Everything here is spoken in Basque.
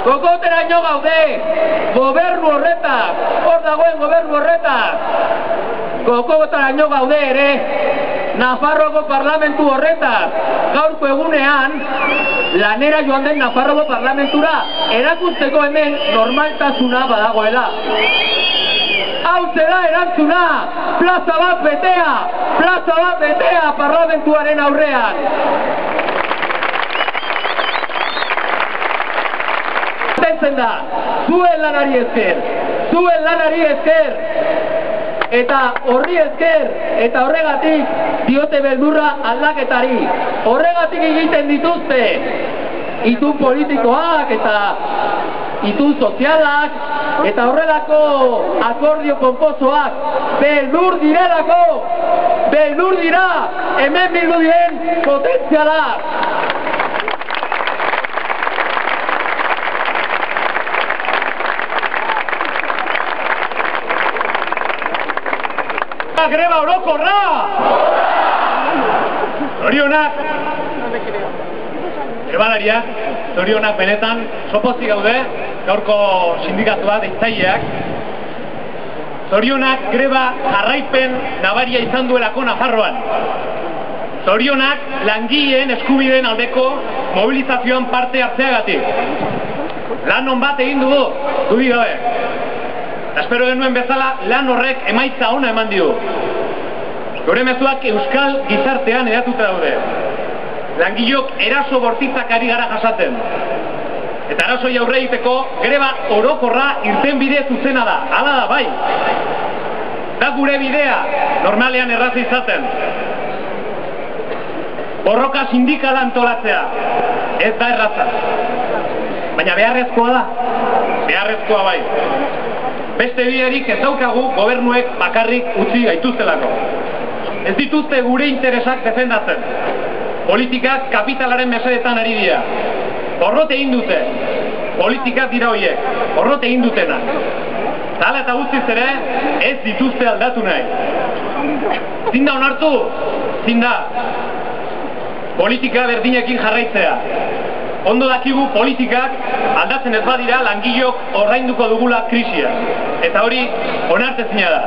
kokoteraino gaude, gobernu horretaz, hor dagoen gobernu horretaz, kokoteraino gaude ere, Nafarroko parlamentu horretaz, gaurko egunean, lanera joan den Nafarroko parlamentura, erakusteko hemen normaltasuna badagoela. Hau zera erantzuna, plaza bat betea parlamentuaren aurrean. Zentzen da, zuen lanari esker, eta horri esker, eta horregatik diote beldurra aldaketari. Horregatik egiten dituzte itun politikoak eta itun sozialak eta horrelako akordio konposoak beldur direlako, beldur dira hemen bildu diren potentzialak. Greba orokorra! Zorionak! Grebalariak, zorionak benetan, sopozik gaude, gaurko sindikatua deitzaileak. Zorionak greba jarraipen nabaria izan duelako Nafarroan. Zorionak langileen eskubideen aldeko mobilizazioan parte hartzeagatik. Lan on bat egin dugu, dudik gabe. Espero genuen bezala lan horrek emaitza ona eman dio. Gure mezuak euskal gizartean eratuta daude. Langilok eraso bortitzak ari gara jasaten. Eta arasoi aurre egiteko greba orokorra irtenbide zuzena da. Hala da, bai. Da gure bidea, normalean erraza izaten. Borroka sindikala antolatzea. Ez da erraza. Baina beharrezkoa da. Beharrezkoa bai. Beste biderik ez daukagu gobernuek bakarrik utzi gaituztelako. Ez dituzte gure interesak defendatzen. Politikak kapitalaren mesedetan ari dira. Porrot egin dute. Politikak dira horiek. Porrot egin dutenak. Hala eta guztiz ere ez dituzte aldatu nahi. Zinda onartu? Zinda. Politika berdinekin jarraitzea. Ondo dakigu politikak aldatzen ez badira langilok ordainduko dugula krisia. Eta hori onartezina da.